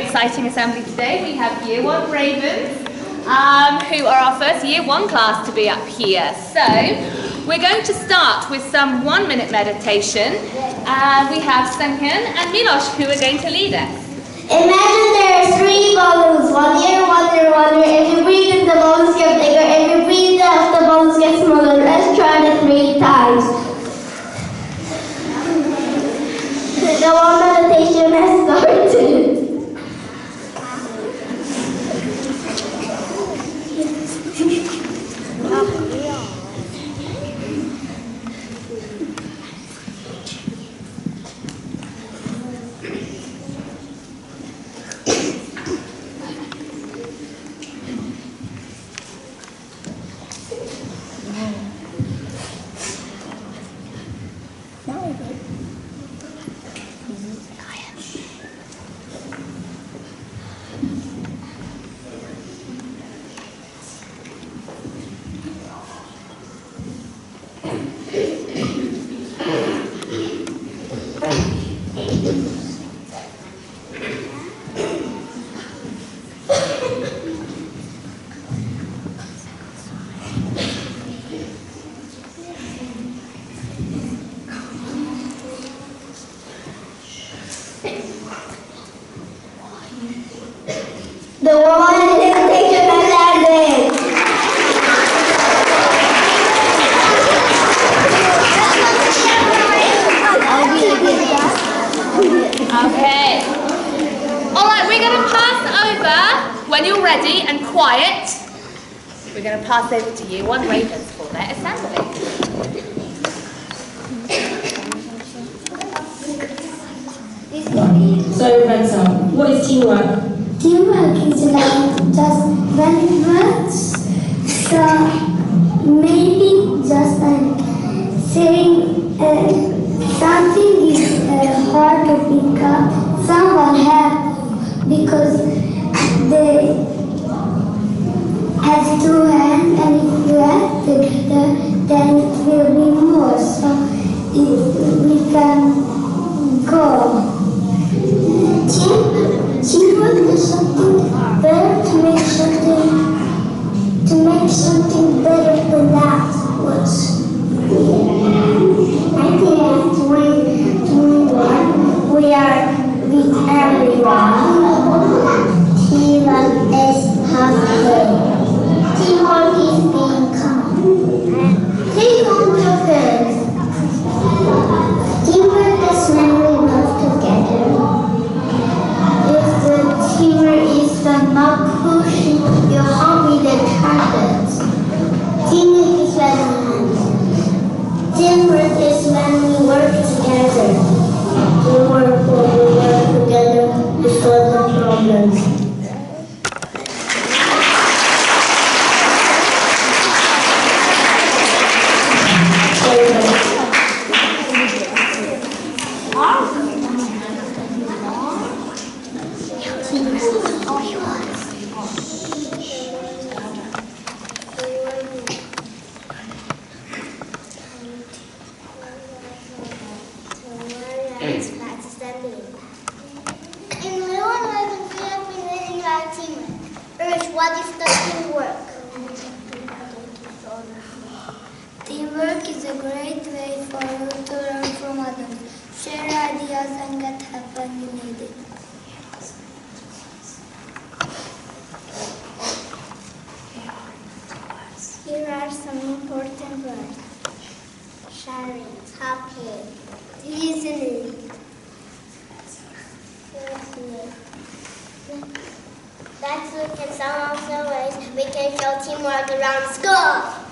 exciting assembly today. We have Year 1 Ravens, who are our first Year 1 class to be up here. So, we're going to start with some 1-minute meditation. We have Sengen and Milosh who are going to lead us. Imagine there are 3 bubbles. 1 year, 1 year, 1 year. If you breathe in, the bubbles get bigger. If you breathe out, the bubbles get smaller. Let's try that 3 times. The 1 meditation has started. The 1 meditation has ended. Okay. Alright, we're going to pass over, when you're ready and quiet, we're going to pass over to Year 1 Ravens for their assembly. So, Benson, what is teamwork? Teamwork is like just when it works. So maybe just saying something is hard to pick up. Someone help because they have 2 hands, and if you add together, then it will be more. So we can go. Teamwork is something better to make something better than that was. I think we are with everyone. Teamwork is happy. Teamwork is being calm. Take on your friends. Teamwork is when we work together. Teamwork is when not pushing your hobby the target. Teamwork is when we work together. Teamwork when we work together to solve the problems. What is the teamwork? Teamwork is a great way for you to learn from others, share ideas, and get help when you need it. Here are some important words. Sharing, happy, listening. Let's look at some of the ways we can show teamwork around school.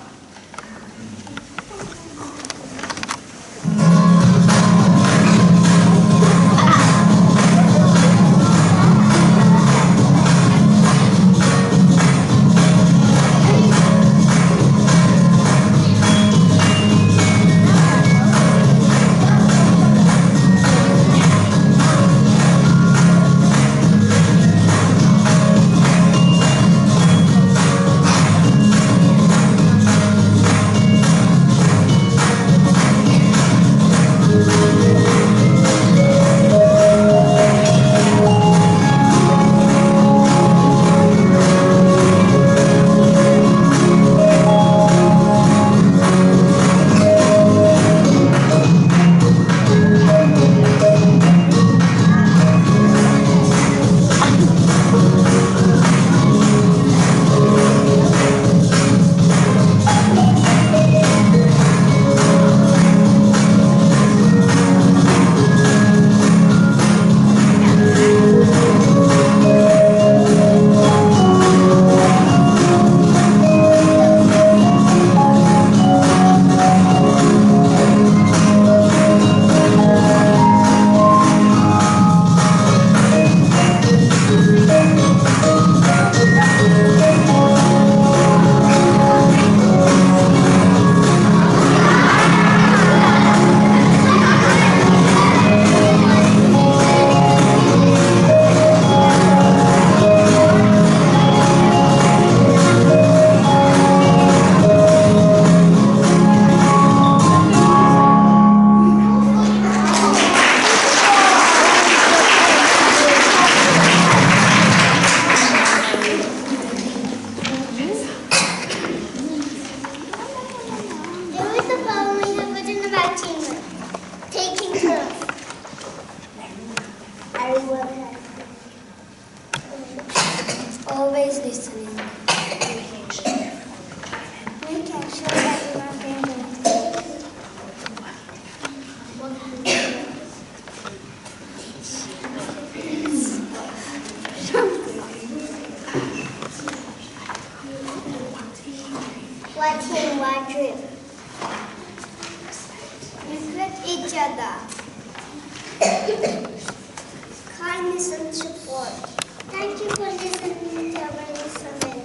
with each other. Kindness and support. Thank you for listening to our instrument.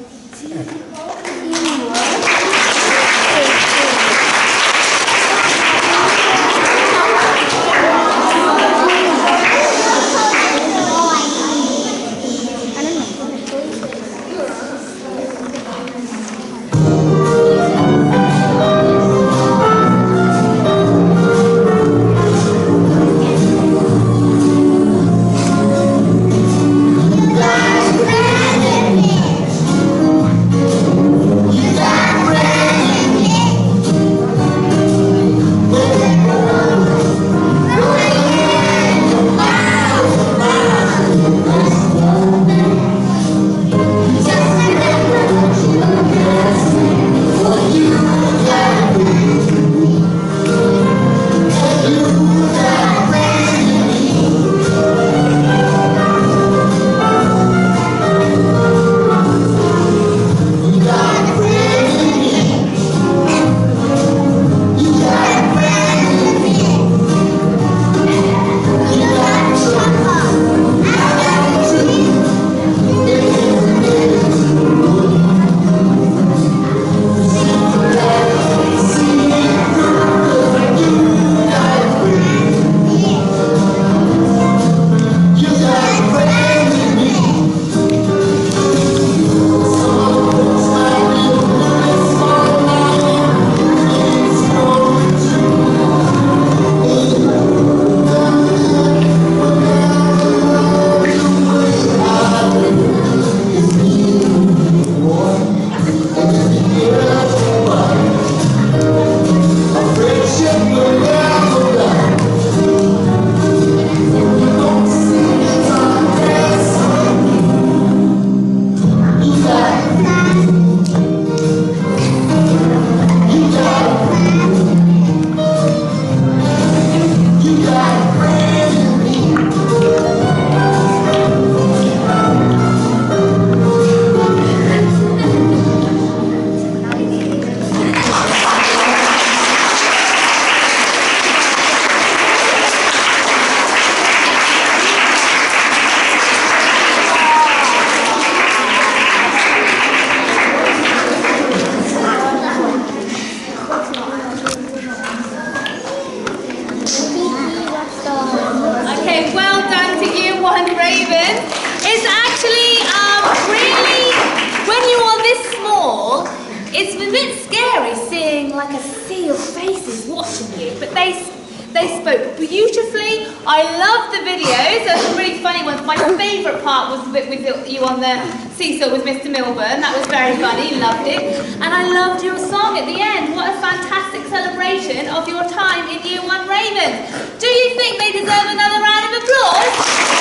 They spoke beautifully. I loved the videos. There were some really funny ones. My favourite part was with you on the seesaw with Mr. Milburn. That was very funny. Loved it. And I loved your song at the end. What a fantastic celebration of your time in Year 1 Ravens. Do you think they deserve another round of applause?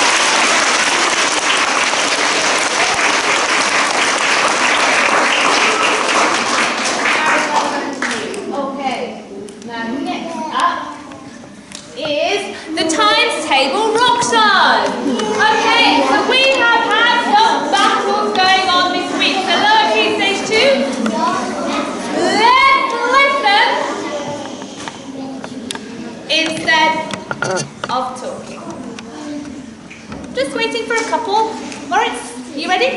Is the Times Table Rock Song. Okay, so we have had some battles going on this week. So lower key stage 2, let's listen instead of talking. Just waiting for a couple. Moritz, are you ready?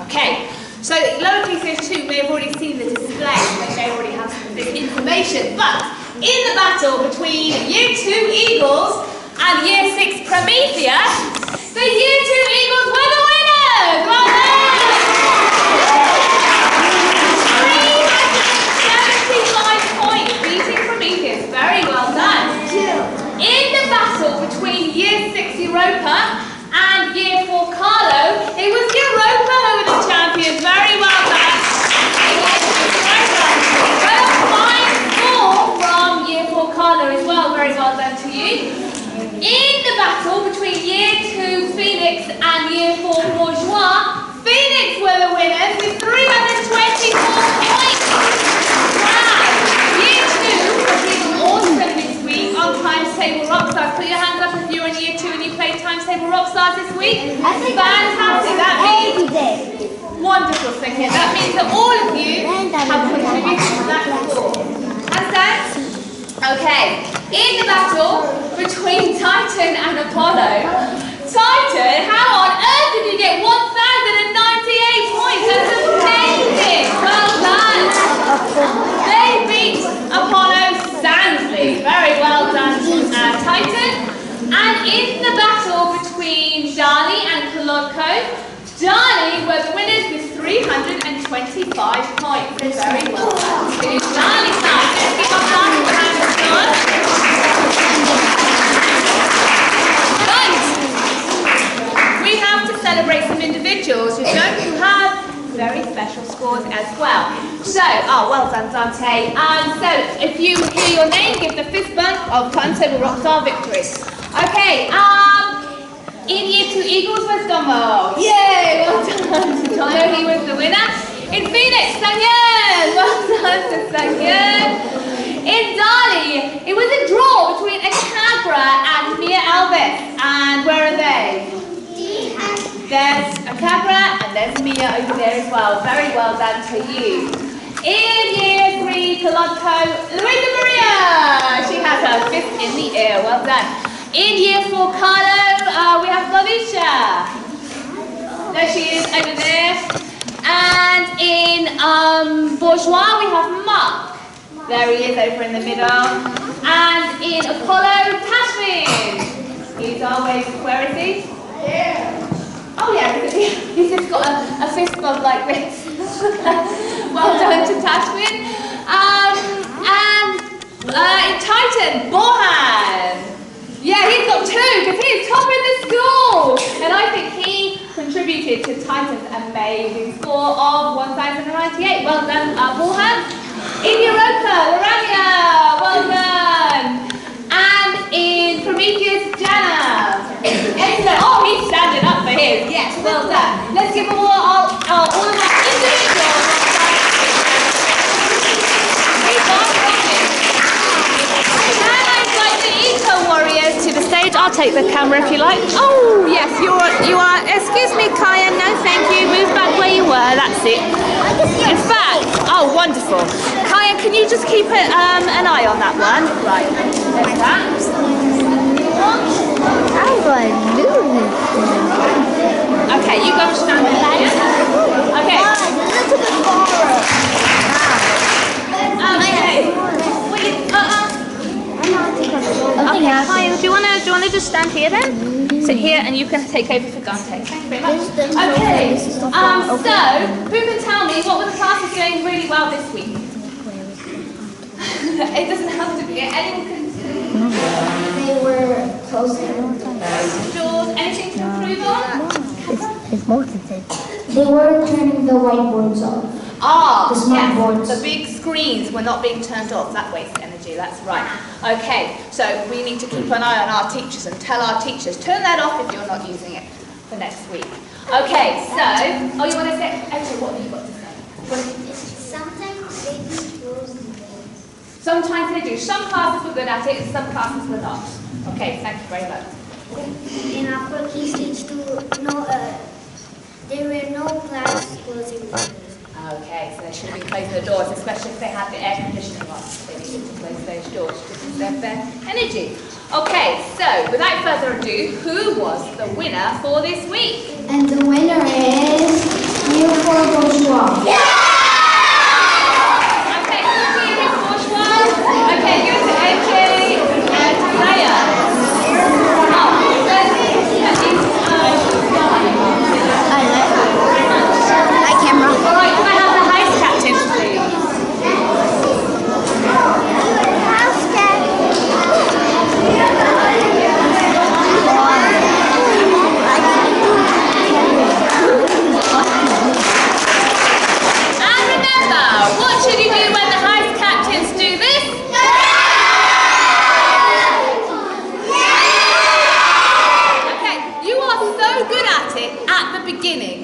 Okay, so lower key stage 2 may have already seen the display, they may already have some of this information, but in the battle between Year 2 Eagles and Year 6 Prometheus, the Year 2 Eagles were the winners! Well done! 375 points, beating Prometheus. Very well done. In the battle between Year 6 Europa and Year 4 Carlo, it was Europa who were the champions. Very well done. Carlo as well, very well done to you. In the battle between Year 2 Phoenix and Year 4 Bourgeois, Phoenix were the winners with 324 points. Wow! Year 2 was even awesome this week on Times Table Rockstars. Put your hands up if you're in Year 2 and you played Times Table Rockstars this week. Fantastic. That means wonderful thinking. That means that all of you have contributed to that score. Understand? Okay, in the battle between Titan and Apollo, Titan, how on earth did you get 1,098 points? That's amazing! Well done! They beat Apollo soundly. Very well done, Titan. And in the battle between Dali and Kolodko, Dali were the winners with 325 points. Very well done to Dali side. Let's give our class a round of applause. Right. We have to celebrate some individuals who have very special scores as well. So, well done, Dante. So, if you hear your name, give the fist bump of Timetable Rocks Our Victory. Okay, in Year 2 Eagles was Domo. Yay! Well done to Domo, he was the winner. In Phoenix, Sangyun. Well done to Sangyun. In Dali, it was a draw between Akabra and Mia Elvis. And where are they? There's Akabra and there's Mia over there as well. Very well done to you. In Year 3, Kolodko, Luisa Maria. She has her fist in the air. Well done. In Year 4, Carlo, we have Felicia. There she is over there. And in Bourgeois, we have Mark. There he is over in the middle. And in Apollo, Tashmin. He's always, where is he? Yeah. Oh yeah, he's just got a fist bump like this. Well done to Tashmin. And in Titan, Borhan. Yeah, he's got 2 because he's top in the school. And I think he contributed to Titan's amazing score of 1,098. Well done, Borhan. In Europa, Lorania, well done. And in Prometheus, Jana. Excellent. Oh, he's standing up for his. Yes, well done. Let's give all of our individuals. Warriors to the stage. I'll take the camera if you like. Oh yes, you are. Excuse me, Kaya. No, thank you. Move back where you were. That's it. In fact, oh wonderful. Kaya, can you just keep an eye on that one? Right. There's that. How do I do this? Okay, you go stand there. Okay. Okay, Kaya, do you wanna just stand here then? Sit here and you can take over for Dante. Thank you very much. Okay, so who can tell me what were the classes doing really well this week? It doesn't have to be. Anyone can. They were closing. Jules, anything to improve on? It's more content. They were turning the whiteboards off. Ah, the smart boards. The big screens were not being turned off. That wastes energy, that's right. Okay, so we need to keep an eye on our teachers and tell our teachers, turn that off if you're not using it for next week. Okay, so, you want to say, actually, what have you got to say? Sometimes they do rules and things. Sometimes they do. Some classes were good at it and some classes were not. Okay, thank you very much. In our key stage 2, there were no class closing doors. Okay, so they should have been closing the doors, especially if they had the air conditioning on. They needed to close those doors to conserve their energy. Okay, so without further ado, who was the winner for this week? And the winner is Year 4 Bourgeois. Yeah! Okay, who's here in Bourgeois? Okay, go to AJ and Zaya.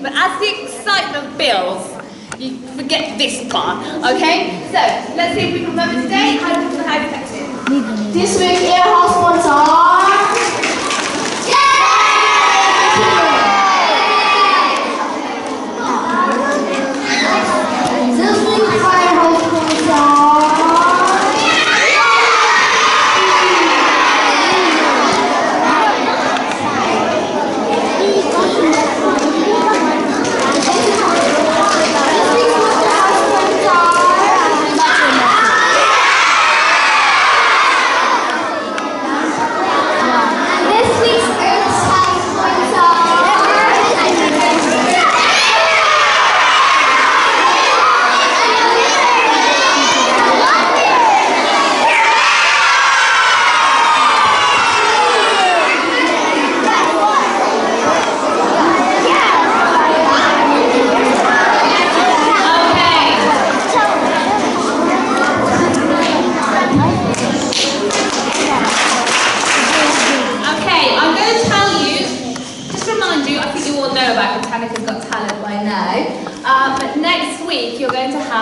But as the excitement builds, you forget this part, okay? So, let's see if we can remember today. How do the house captain? This week, air house ones are... This week, firehouse ones are...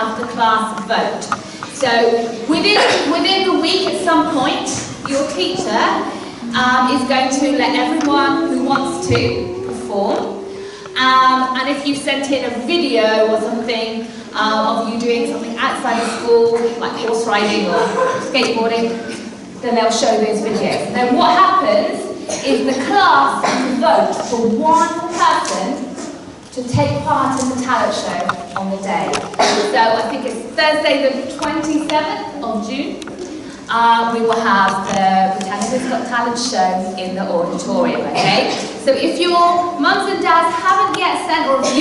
have the class vote. So within the week at some point, your teacher is going to let everyone who wants to perform. And if you sent in a video or something of you doing something outside of school, like horse riding or skateboarding, then they'll show those videos. Then what happens is the class can vote for one person to take part in the talent show on the day. So I think it's Thursday the 27th of June. We will have the Britannica's Got Talent show in the auditorium, okay? So if your mums and dads haven't yet sent, or if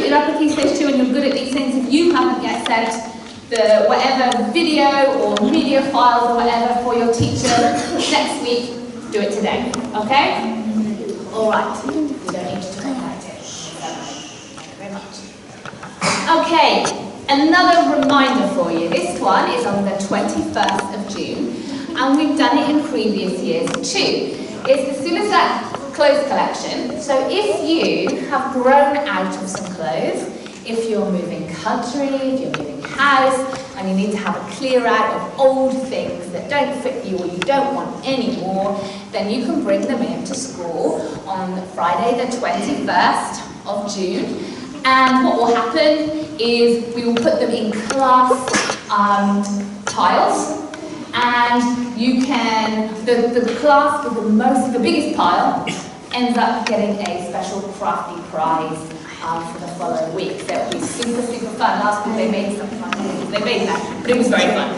you're up at Key Stage 2 and you're good at these things, if you haven't yet sent the whatever video or media files or whatever for your teacher next week, do it today, okay? All right, you don't need to talk about it. Thank you very much. Okay, another reminder for you. This one is on the 21st of June, and we've done it in previous years too. It's the Sumisak clothes collection. So if you have grown out of some clothes, if you're moving country, if you're moving house, and you need to have a clear out of old things that don't fit you or you don't want anymore, then you can bring them into school on Friday the 21st of June. And what will happen is we will put them in class piles, and you can, the class with the biggest pile ends up getting a special crafty prize for the following week. So it'll be super, super fun. Last week they made something like this. They made that, but it was very fun.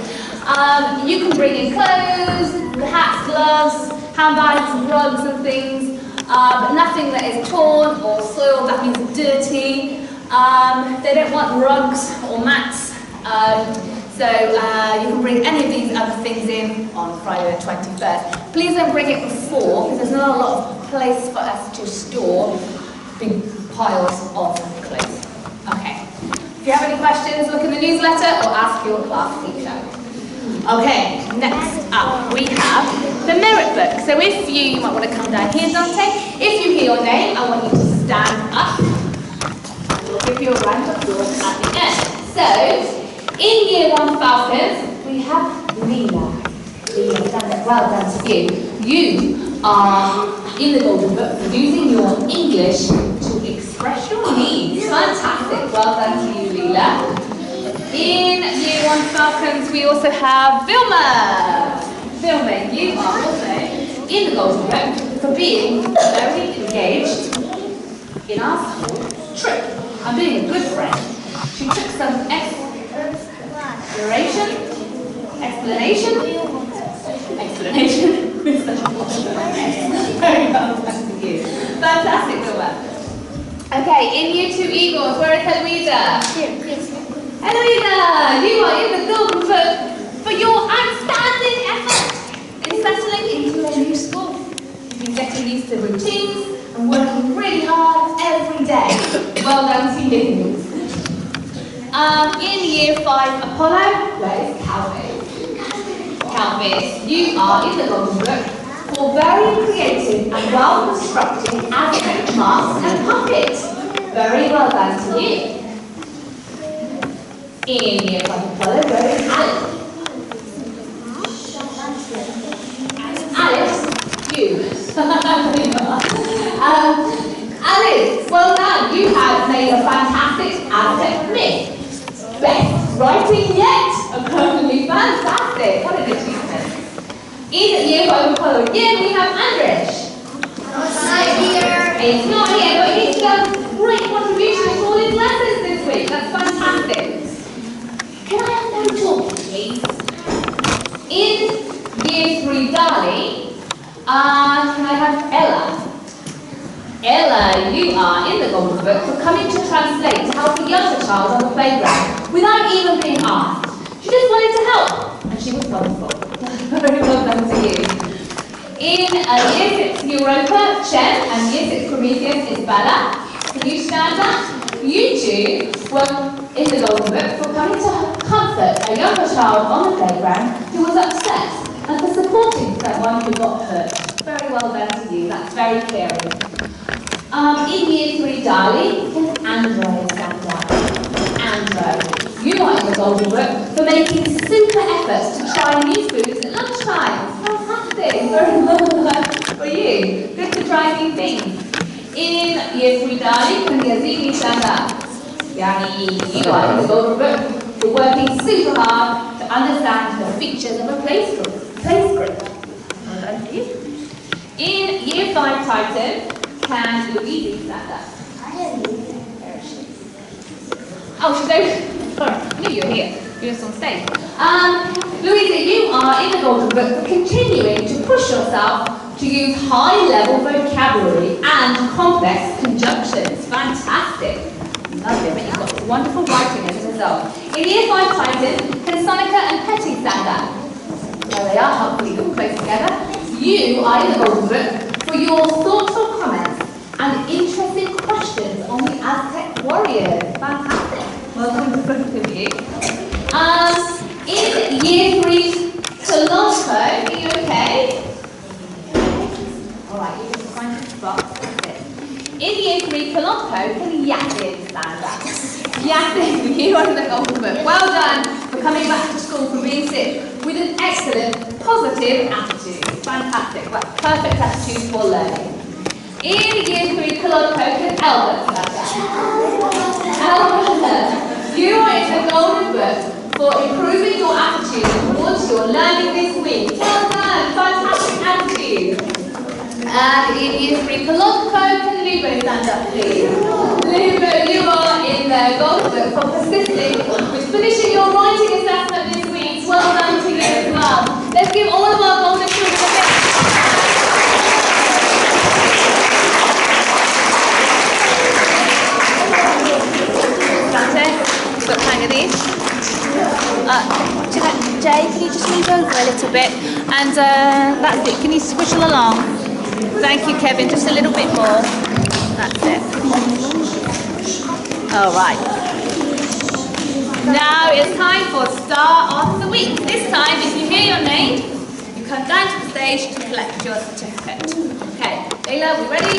You can bring in clothes, hats, gloves, handbags, rugs and things, but nothing that is torn or soiled, that means dirty. They don't want rugs or mats. So you can bring any of these other things in on Friday the 21st. Please don't bring it before, because there's not a lot of place for us to store big piles of clothes. Okay. If you have any questions, look in the newsletter or ask your class teacher. Okay, next up we have the merit book. So if you might want to come down here, Dante. If you hear your name, I want you to stand up. We'll give you a round of applause at the end. So, in Year 1 Falcons, we have Leela. Leela, stand up. Well done to you. You are in the Golden Book for using your English to express your needs. Fantastic. Well done to you, Leela. In Year 1 Falcons, we also have Vilma. Vilma, you are also in the Golden Book for being very engaged in our school trip and being a good friend. She took some explanation. Very well done to you. Fantastic, Vilma. Okay, in Year 2 Eagles, where is Eloisa? Here. Eloisa, you are in the Golden Book for your outstanding effort in settling into a new school. You've been getting used to routines and working really hard every day. Well done to you. In Year 5 Apollo, where is Calvis? Calvis, you are in the Golden Book for very creative and well-constructed advent masks and puppets. Very well done to you. In Year 5 Apollo, where is Alex? Alex, you. Alice, well done. You have made a fantastic advent myth. Best writing yet. Perfectly fantastic. What an achievement. In Year 5 Apollo again, we have Andrish. It's not here, but he's done great contribution to all his lessons this week. That's fantastic. Can I have no talking, please? In Year 3 Dali, can I have Ella? Ella, you are in the Golden Book for coming to translate to help a younger child on the playground without even being asked. She just wanted to help, and she was wonderful. Very well done to you. In Year 6 Europa, Chen, and Year 6 Prometheus is Bella. Can you stand up? You two were in the Golden Book for coming to comfort a younger child on the playground who was upset, and for supporting someone who got hurt. Very well done to you. That's very caring. In Year 3 Dali, can Andrew stand up? Andrew, you You are in the Golden Book for making super efforts to try new foods at lunchtime. Fantastic. Very well done for you. Good to try new things. In Year 3 darling, can you see me stand up? Yani, you are in the Golden Book for working super hard to understand the features of a play script. Well done for you. In Year 5 Titan, can Louise stand up? There she is. Oh, she's over. Sorry, I knew you were here. You're just on stage. Louisa, you are in the Golden Book for continuing to push yourself to use high-level vocabulary and complex conjunctions. Fantastic. Lovely. I bet you've got some wonderful writing as a result. In Year 5 Titan, can Sonica and Petty stand up? There they are, hopefully look close together. You are in the Golden Book for your thoughtful comments and interesting questions on the Aztec warriors. Fantastic. Welcome to both of you. In Year 3 Colombo, are you okay? Alright, you can find your spot. In Year 3 Colombo, can Yasin stand up? Yasin, you are in the Golden Book. Well done for coming back to school from being sick with an excellent, positive attitude. Fantastic. Well, perfect attitude for learning. In Year 3 Colombo, can Albert stand up? Albert, you are in the Golden Book for improving your attitude towards your learning this week. Well done, fantastic attitude. And in Year 3 Colombo, can Lubo stand up, please? Lubo, you are in the Golden Book for persisting with finishing your writing assessment this week. Well done to you as well. Let's give all of our Golden Children a bit. You've got the hang of these. Jay, can you just move over a little bit? And that's it. Can you squishle along? Thank you, Kevin. Just a little bit more. That's it. All right. Now it's time for Star of the Week. This time, if you hear your name, you come down to the stage to collect your certificate. Okay. Layla, we ready?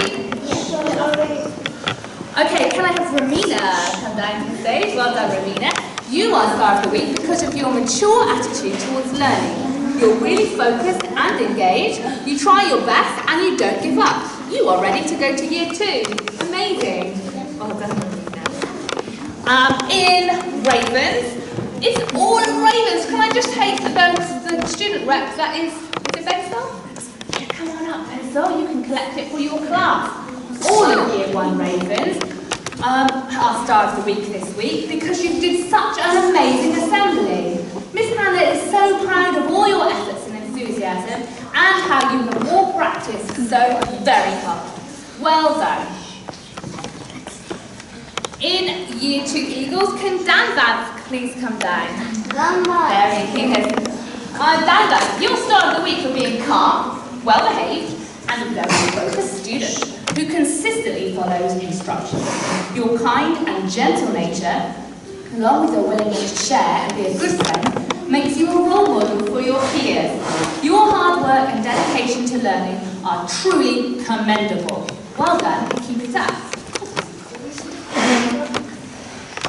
Okay, can I have Ramina come down to the stage? Well done, Ramina. You are Star of the Week because of your mature attitude towards learning. You're really focused and engaged, you try your best and you don't give up. You are ready to go to Year 2. Amazing. Well done, Ramina. In Ravens, it's all Ravens. Can I just take the student rep that is it Pencil? Yeah, come on up, Pencil. You can collect it for your class. All of Year 1 Ravens are Star of the Week this week because you did such an amazing assembly. Miss Hannah is so proud of all your efforts and enthusiasm and how you have all practiced so very hard. Well done. In Year 2 Eagles, can Dan Vance please come down? There he is. Dan Vance, you're Star of the Week for being calm, well-behaved and a very focused student who consistently follows instructions. Your kind and gentle nature, along with your willingness to share and be a good friend, makes you a role model for your peers. Your hard work and dedication to learning are truly commendable. Well done, keep it up.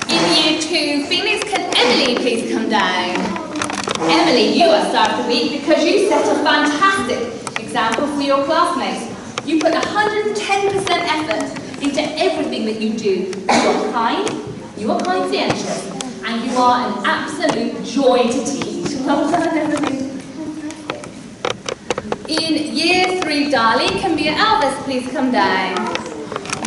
In Year 2 Phoenix, can Emily please come down? Emily, you are Star of the Week because you set a fantastic example for your classmates. You put 110% effort into everything that you do. You are kind, you are conscientious, and you are an absolute joy to teach. Well done, Emily. In Year 3 Darling, can Mia Alvis please come down?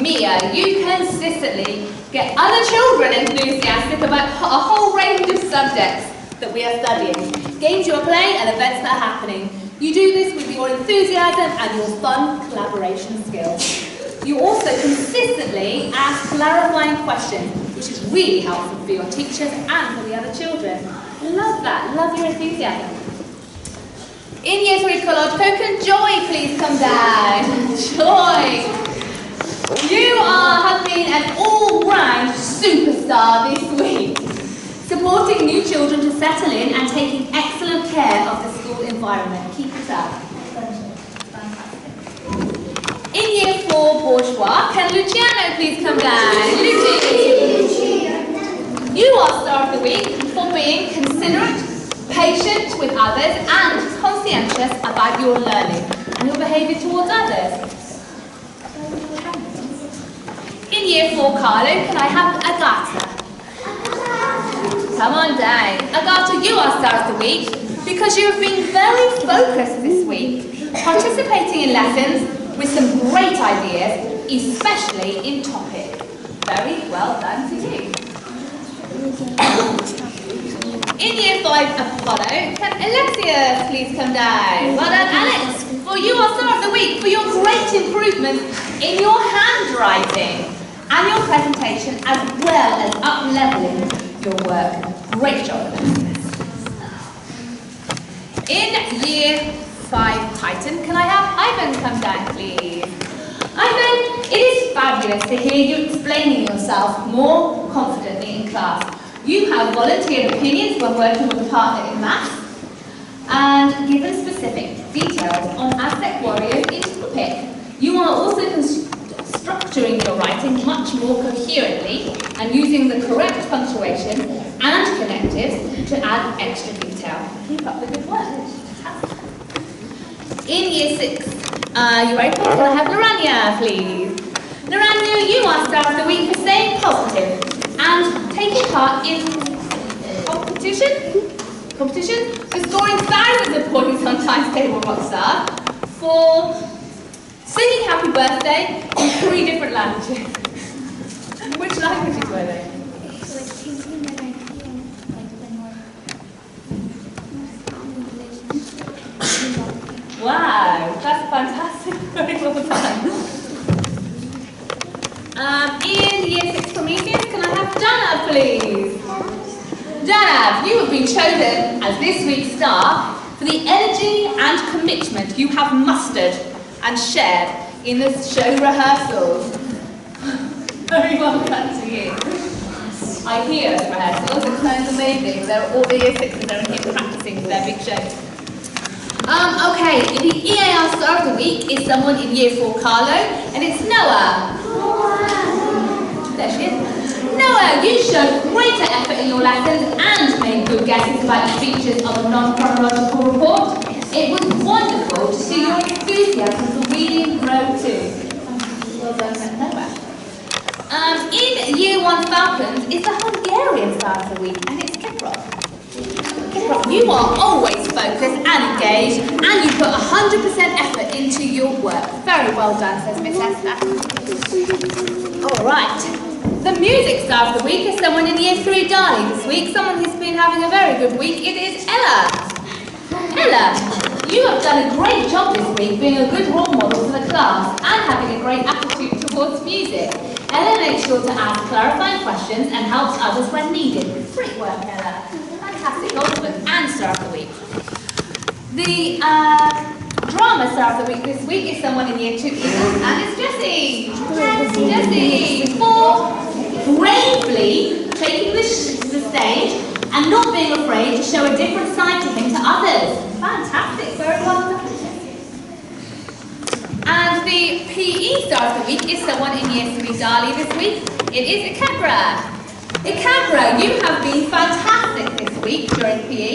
Mia, you consistently get other children enthusiastic about a whole range of subjects that we are studying. Games you are playing and events that are happening. You do this with your enthusiasm and your fun collaboration skills. You also consistently ask clarifying questions, which is really helpful for your teachers and for the other children. Love that, love your enthusiasm. In Year 3 College, can Joy please come down? Joy! You have been an all-round superstar this week, supporting new children to settle in and taking excellent care of the school environment. Keep it up. In Year 4 Bourgeois, can Luciano please come down? Lucy! You are Star of the Week for being considerate, patient with others, and conscientious about your learning and your behaviour towards others. In Year 4, Carlo, can I have Agatha? Come on down. Agatha, you are Star of the Week because you have been very focused this week, participating in lessons with some great ideas, especially in topic. Very well done to you. In Year 5, Apollo, can Alexia please come down? Well done, Alex, for you are Star of the Week for your great improvement in your handwriting and your presentation, as well as up-leveling your work. Great job, Alexia. In Year 5, Titan, can I have Ivan come down, please? Ivan, it is fabulous to hear you explaining yourself more confidently in class. You have volunteered opinions when working with a partner in maths and given specific details on Aztec warriors in topic. You are also structuring your writing much more coherently and using the correct punctuation and connectives to add extra detail. Keep up the good work. In Year 6, you ready? Can I have Naranya, please? Naranya, you are Star of the Week for staying positive and taking part in competition for scoring thousands of points on Times Table Rockstar for singing Happy Birthday in 3 different languages. Which languages were they? Wow, that's fantastic. Very well done. In Year 6 Prometheus, can I have Janab, please? Janab, you have been chosen as this week's star for the energy and commitment you have mustered and shared in the show rehearsals. Very well done to you. I hear the rehearsals, it sounds amazing. All the Year 6s are here practicing for their big show. Okay, the EAR Star of the Week is someone in Year 4, Carlo, and it's Noah. There she is. Noah, you showed greater effort in your lessons and made good guesses about the features of a non-chronological report. It was wonderful to see your enthusiasm for reading grow too. Well done, Noah. In Year 1 Falcons is the Hungarian Star of the Week, and it's Kiprop. You are always focused and engaged, and you put 100% effort into your work. Very well done, says Miss Esther. All right. The Music Star of the Week is someone in Year 3 Dali this week. Someone who's been having a very good week. It is Ella. Ella, you have done a great job this week being a good role model for the class and having a great attitude towards music. Ella makes sure to ask clarifying questions and helps others when needed. Great work, Ella. Fantastic ultimate and Star of the Week. The Drama Star of the Week this week is someone in Year 2 and it's Jessie. Jessie, for bravely taking the stage and not being afraid to show a different side to him to others. Fantastic, very well done. And the PE Star of the Week is someone in Year 3 Dali this week. It is Ikebra. Ikebra, you have been fantastic this week during PE.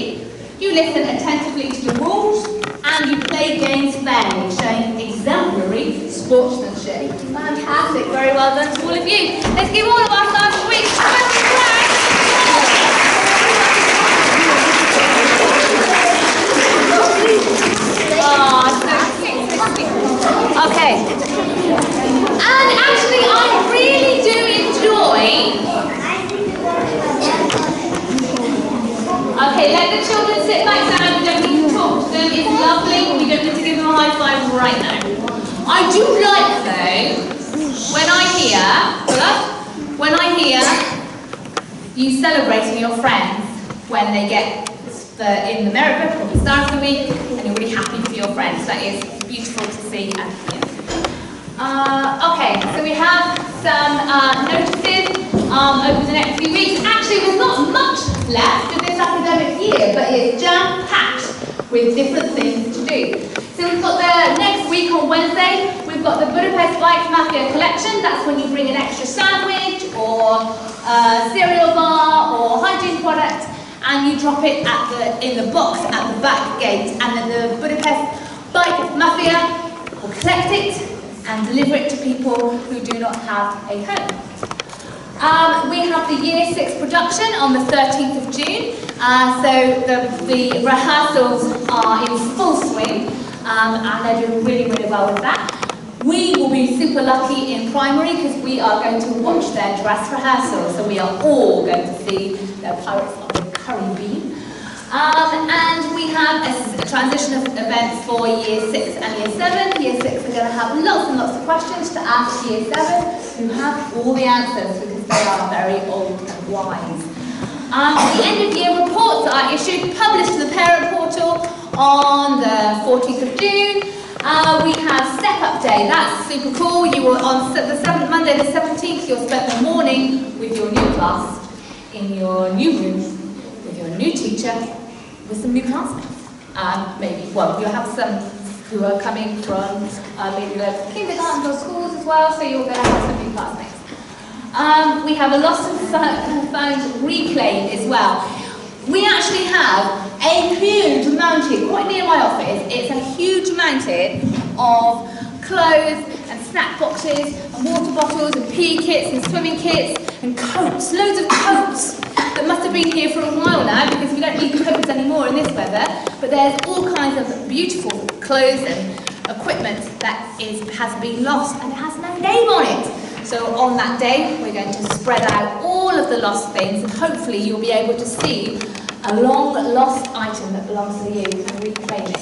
You listen attentively to the rules and you play games fairly, showing exemplary sportsmanship. Fantastic, very well done to all of you. Let's give all of our stars a week. Okay. And actually, I really do enjoy. Okay, let the children sit back down. We don't need to talk to them. It's lovely. We don't need to give them a high five right now. I do like though when I hear you celebrating your friends when they get in the merit book or the Star of the Week, and you're really happy for your friends. That is beautiful to see and hear. Okay, so we have some notices over the next few weeks. Actually, there's not much left of this academic year, but it's jam-packed with different things to do. So we've got the next week on Wednesday, we've got the Budapest Bikes Mafia collection. That's when you bring an extra sandwich or cereal bar or hygiene product, and you drop it in the box at the back gate, and then the Budapest Bike Mafia will collect it and deliver it to people who do not have a home. We have the Year 6 production on the 13th of June, so the rehearsals are in full swing, and they're doing really, really well with that. We will be super lucky in primary because we are going to watch their dress rehearsal, so we are all going to see their Pirates of the Caribbean. And we have a transition of events for Year 6 and Year 7. Year 6 are going to have lots and lots of questions to ask Year 7, who have all the answers because they are very old and wise. The end of year reports are issued, published to the parent portal on the 14th of June. We have Step Up Day. That's super cool. You will on Monday the 17th, you'll spend the morning with your new class in your new room with your new teacher with some new classmates. You'll have some who are coming from maybe local kindergartens or schools as well, so you're going to have some new classmates. We have a Lost and Found replay as well. We actually have a huge mountain quite near my office. It's a huge mountain of clothes and snack boxes and water bottles and PE kits and swimming kits and coats, loads of coats that must have been here for a while now because we don't need coats anymore in this weather, but there's all kinds of beautiful clothes and equipment that has been lost and it has no name on it. So on that day, we're going to spread out all of the lost things and hopefully you'll be able to see a long lost item that belongs to you and reclaim it.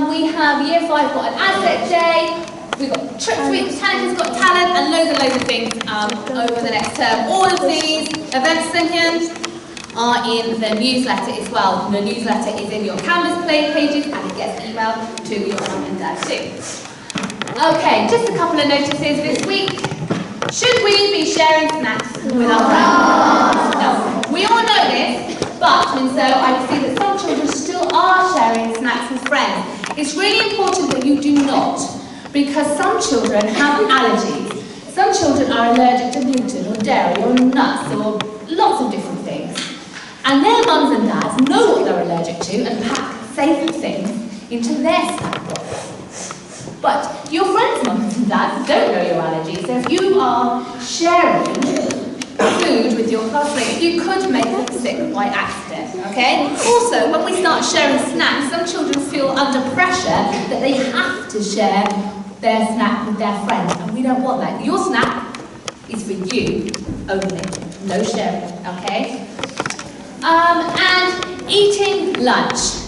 We have Year 5 got an Asset Day, we've got Trip Week, Tanica's Got Talent and loads of things over the next term. All of these events are in the newsletter as well. The newsletter is in your Canvas play pages and it gets emailed to your mum and dad too. Okay, just a couple of notices this week. Should we be sharing snacks with our friends? No. We all know this, but and so I can see that some children still are sharing snacks with friends. It's really important that you do not, because some children have allergies. Some children are allergic to gluten or dairy or nuts or lots of different things. And their mums and dads know what they're allergic to and pack safe things into their snack box. But your friends' mums and dads don't know your allergies, so if you are sharing food with your classmates, you could make them sick by accident, okay? Also, when we start sharing snacks, some children feel under pressure that they have to share their snack with their friends, and we don't want that. Your snack is for you only, no sharing, okay? And eating lunch.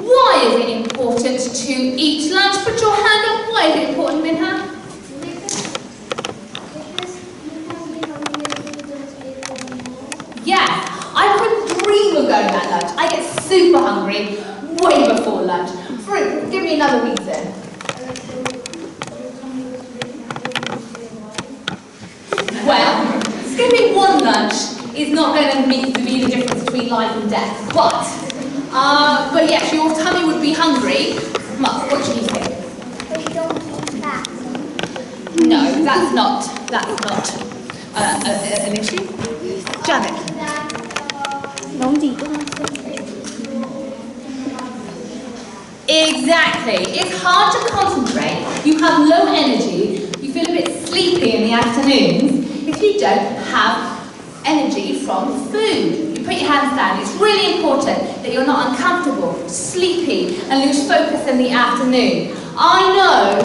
Why is it important to eat lunch? Put your hand up. Why is it important, Minha? Yes, I couldn't dream of going at lunch. I get super hungry way before lunch. Fruit, give me another reason. Well, skipping one lunch is not going to be the difference between life and death, but yes, your tummy would be hungry. What do you think? But you don't eat that. No, that's not an issue. Janet. Exactly. It's hard to concentrate. You have low energy. You feel a bit sleepy in the afternoons if you don't have energy from food. You put your hands down. It's really important that you're not uncomfortable, sleepy, and lose focus in the afternoon. I know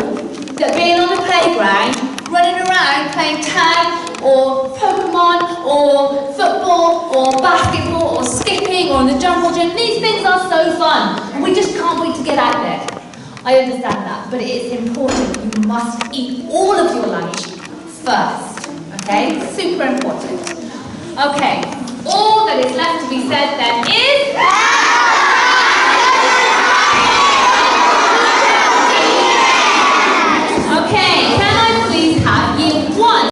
that being on the playground, running around playing tag or Pokemon or football or basketball or skipping or in the jungle gym, these things are so fun and we just can't wait to get out there. I understand that, but it's important. You must eat all of your lunch first, okay? Super important. Okay, all that is left to be said then is...